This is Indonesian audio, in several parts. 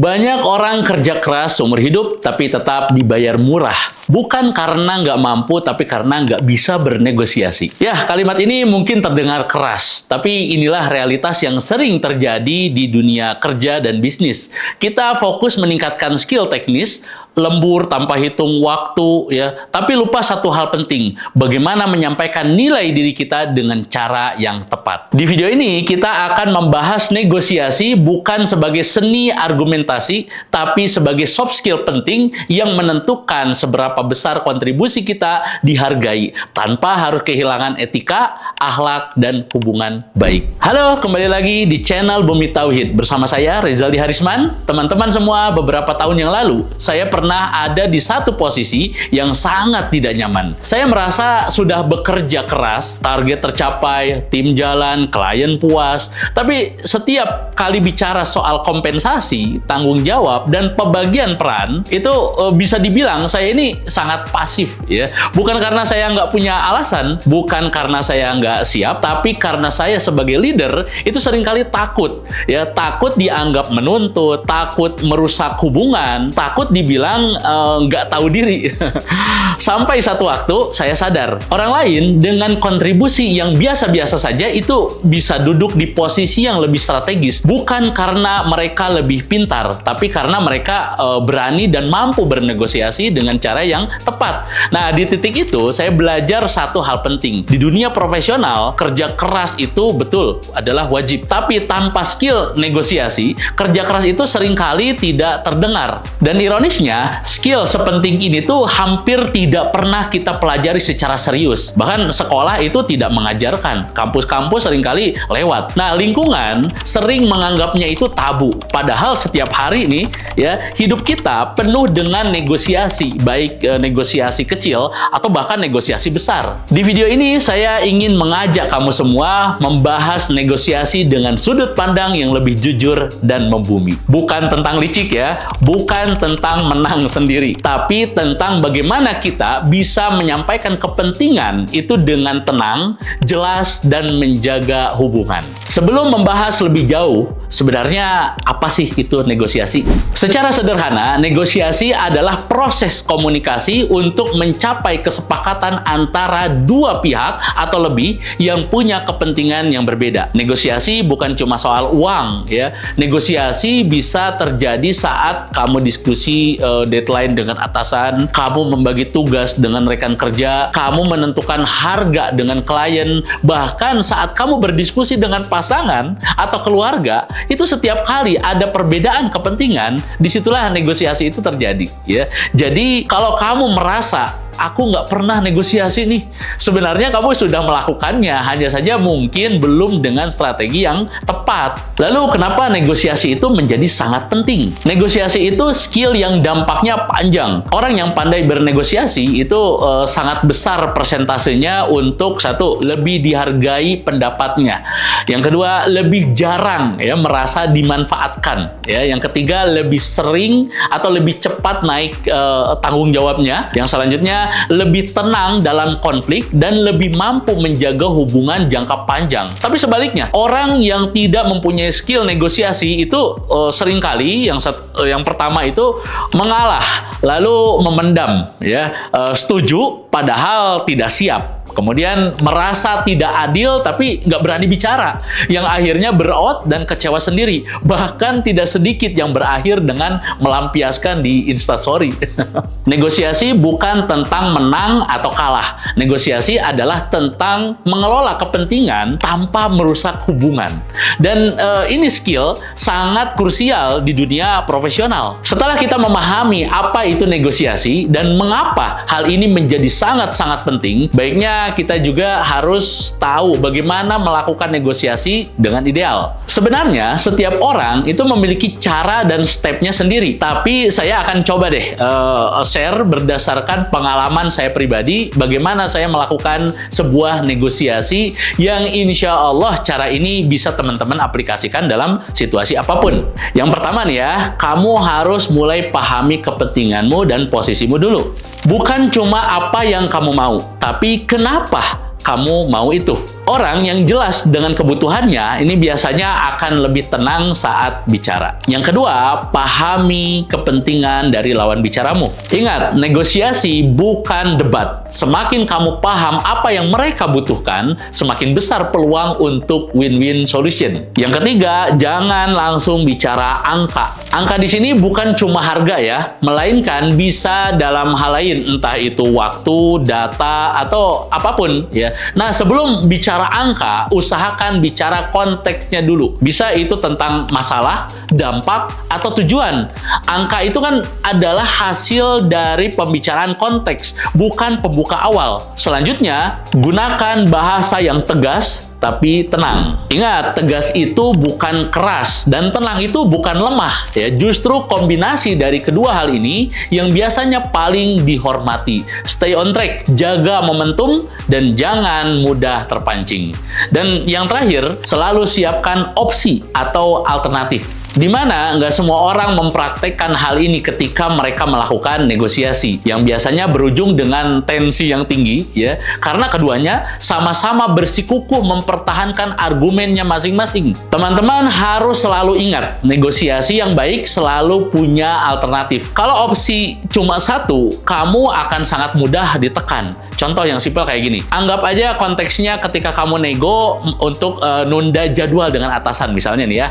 Banyak orang kerja keras seumur hidup, tapi tetap dibayar murah. Bukan karena nggak mampu, tapi karena nggak bisa bernegosiasi. Ya, kalimat ini mungkin terdengar keras, tapi inilah realitas yang sering terjadi di dunia kerja dan bisnis. Kita fokus meningkatkan skill teknis, lembur tanpa hitung waktu, ya. Tapi lupa satu hal penting, bagaimana menyampaikan nilai diri kita dengan cara yang tepat. Di video ini, kita akan membahas negosiasi bukan sebagai seni argumentasi, tapi sebagai soft skill penting yang menentukan seberapa besar kontribusi kita dihargai, tanpa harus kehilangan etika, akhlak, dan hubungan baik. Halo, kembali lagi di channel Bumi Tauhid. Bersama saya, Rezaldi Harisman. Teman-teman semua, beberapa tahun yang lalu, saya pernah ada di satu posisi yang sangat tidak nyaman. Saya merasa sudah bekerja keras, target tercapai, tim jalan, klien puas, tapi setiap kali bicara soal kompensasi, tanggung jawab, dan pembagian peran, itu bisa dibilang saya ini sangat pasif, ya. Bukan karena saya nggak punya alasan, bukan karena saya nggak siap, tapi karena saya sebagai leader itu seringkali takut, ya, takut dianggap menuntut, takut merusak hubungan, takut dibilang nggak tahu diri. Sampai satu waktu saya sadar, orang lain dengan kontribusi yang biasa-biasa saja itu bisa duduk di posisi yang lebih strategis, bukan karena mereka lebih pintar, tapi karena mereka berani dan mampu bernegosiasi dengan cara yang tepat. Nah, di titik itu saya belajar satu hal penting. Di dunia profesional, kerja keras itu betul adalah wajib, tapi tanpa skill negosiasi, kerja keras itu seringkali tidak terdengar. Dan ironisnya, skill sepenting ini tuh hampir tidak pernah kita pelajari secara serius. Bahkan sekolah itu tidak mengajarkan. Kampus-kampus seringkali lewat. Nah, lingkungan sering menganggapnya itu tabu. Padahal setiap hari nih, ya, hidup kita penuh dengan negosiasi, baik negosiasi kecil atau bahkan negosiasi besar. Di video ini saya ingin mengajak kamu semua membahas negosiasi dengan sudut pandang yang lebih jujur dan membumi. Bukan tentang licik, ya, bukan tentang menang sendiri, tapi tentang bagaimana kita bisa menyampaikan kepentingan itu dengan tenang, jelas, dan menjaga hubungan. Sebelum membahas lebih jauh, sebenarnya apa sih itu negosiasi? Secara sederhana, negosiasi adalah proses komunikasi untuk mencapai kesepakatan antara dua pihak atau lebih yang punya kepentingan yang berbeda. Negosiasi bukan cuma soal uang, ya. Negosiasi bisa terjadi saat kamu diskusi deadline dengan atasan, kamu membagi tugas dengan rekan kerja, kamu menentukan harga dengan klien, bahkan saat kamu berdiskusi dengan pasangan atau keluarga, itu setiap kali ada perbedaan kepentingan, disitulah negosiasi itu terjadi, ya. Jadi kalau kamu merasa aku nggak pernah negosiasi nih, sebenarnya kamu sudah melakukannya, hanya saja mungkin belum dengan strategi yang tepat. Lalu kenapa negosiasi itu menjadi sangat penting? Negosiasi itu skill yang dampaknya panjang. Orang yang pandai bernegosiasi itu sangat besar persentasenya untuk satu, lebih dihargai pendapatnya. Yang kedua, lebih jarang, ya, merasa dimanfaatkan. Ya, yang ketiga, lebih sering atau lebih cepat naik tanggung jawabnya. Yang selanjutnya, lebih tenang dalam konflik dan lebih mampu menjaga hubungan jangka panjang. Tapi sebaliknya, orang yang tidak mempunyai skill negosiasi itu seringkali yang pertama itu mengalah, lalu memendam, ya, setuju padahal tidak siap. Kemudian merasa tidak adil tapi nggak berani bicara, yang akhirnya berout dan kecewa sendiri. Bahkan tidak sedikit yang berakhir dengan melampiaskan di Instastory. Negosiasi bukan tentang menang atau kalah. Negosiasi adalah tentang mengelola kepentingan tanpa merusak hubungan. Dan ini skill sangat krusial di dunia profesional. Setelah kita memahami apa itu negosiasi dan mengapa hal ini menjadi sangat-sangat penting, baiknya kita juga harus tahu bagaimana melakukan negosiasi dengan ideal. Sebenarnya setiap orang itu memiliki cara dan stepnya sendiri, tapi saya akan coba deh share berdasarkan pengalaman saya pribadi bagaimana saya melakukan sebuah negosiasi yang insya Allah cara ini bisa teman-teman aplikasikan dalam situasi apapun. Yang pertama nih, ya, kamu harus mulai pahami kepentinganmu dan posisimu dulu. Bukan cuma apa yang kamu mau, tapi kenapa kamu mau itu. Orang yang jelas dengan kebutuhannya ini biasanya akan lebih tenang saat bicara. Yang kedua, pahami kepentingan dari lawan bicaramu. Ingat, negosiasi bukan debat. Semakin kamu paham apa yang mereka butuhkan, semakin besar peluang untuk win-win solution. Yang ketiga, jangan langsung bicara angka. Angka di sini bukan cuma harga ya, melainkan bisa dalam hal lain, entah itu waktu, data, atau apapun ya. Nah, sebelum bicara angka, usahakan bicara konteksnya dulu. Bisa itu tentang masalah, dampak, atau tujuan. Angka itu kan adalah hasil dari pembicaraan konteks, bukan pembuka awal. Selanjutnya, gunakan bahasa yang tegas tapi tenang. Ingat, tegas itu bukan keras dan tenang itu bukan lemah ya. Justru kombinasi dari kedua hal ini yang biasanya paling dihormati. Stay on track, jaga momentum dan jangan mudah terpancing. Dan yang terakhir, selalu siapkan opsi atau alternatif. Di mana nggak semua orang mempraktekkan hal ini ketika mereka melakukan negosiasi yang biasanya berujung dengan tensi yang tinggi ya, karena keduanya sama-sama bersikukuh mempertahankan argumennya masing-masing. Teman-teman harus selalu ingat, negosiasi yang baik selalu punya alternatif. Kalau opsi cuma satu, kamu akan sangat mudah ditekan. Contoh yang simpel kayak gini, anggap aja konteksnya ketika kamu nego untuk nunda jadwal dengan atasan misalnya nih ya.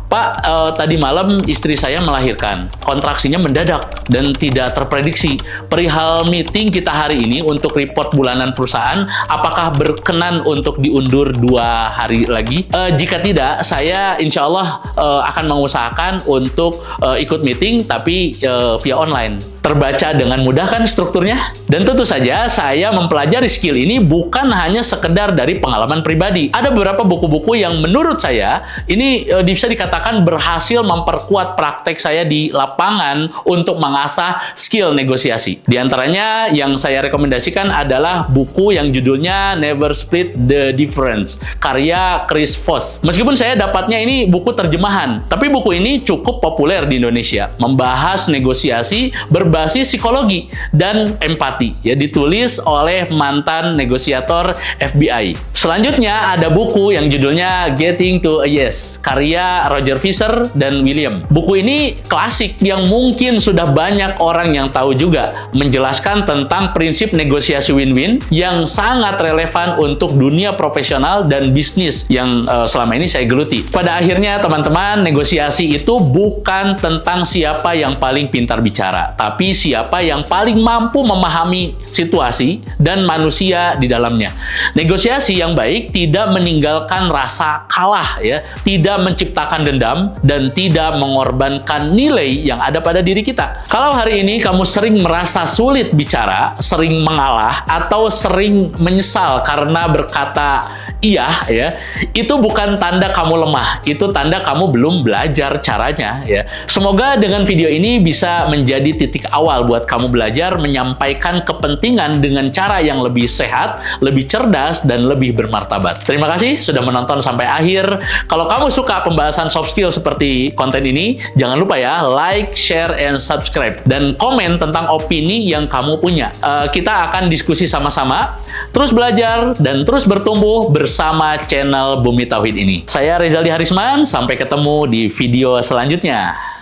Pak, tadi malam istri saya melahirkan. Kontraksinya mendadak dan tidak terprediksi. Perihal meeting kita hari ini untuk report bulanan perusahaan, apakah berkenan untuk diundur 2 hari lagi? Jika tidak, saya insya Allah akan mengusahakan untuk ikut meeting, tapi via online. Terbaca dengan mudah kan strukturnya? Dan tentu saja saya mempelajari skill ini bukan hanya sekedar dari pengalaman pribadi. Ada beberapa buku-buku yang menurut saya ini bisa dikatakan berhasil memperkuat praktek saya di lapangan untuk mengasah skill negosiasi. Di antaranya yang saya rekomendasikan adalah buku yang judulnya Never Split the Difference, karya Chris Voss. Meskipun saya dapatnya ini buku terjemahan, tapi buku ini cukup populer di Indonesia. Membahas negosiasi berbasis psikologi dan empati, ya, ditulis oleh mantan negosiator FBI. Selanjutnya ada buku yang judulnya Getting to a Yes, karya Roger Fisher dan William. Buku ini klasik yang mungkin sudah banyak orang yang tahu juga, menjelaskan tentang prinsip negosiasi win-win yang sangat relevan untuk dunia profesional dan bisnis yang selama ini saya geluti. Pada akhirnya teman-teman, negosiasi itu bukan tentang siapa yang paling pintar bicara, tapi siapa yang paling mampu memahami situasi dan manusia di dalamnya. Negosiasi yang baik tidak meninggalkan rasa kalah ya, tidak menciptakan dendam dan tidak mengorbankan nilai yang ada pada diri kita. Kalau hari ini kamu sering merasa sulit bicara, sering mengalah atau sering menyesal karena berkata iya ya, itu bukan tanda kamu lemah, itu tanda kamu belum belajar caranya ya. Semoga dengan video ini bisa menjadi titik awal buat kamu belajar menyampaikan kepentingan dengan cara yang lebih sehat, lebih cerdas, dan lebih bermartabat. Terima kasih sudah menonton sampai akhir. Kalau kamu suka pembahasan soft skill seperti konten ini, jangan lupa ya, like, share, and subscribe. Dan komen tentang opini yang kamu punya. Kita akan diskusi sama-sama, terus belajar, dan terus bertumbuh bersama channel Bumi Tauhid ini. Saya Rezaldi Harisman, sampai ketemu di video selanjutnya.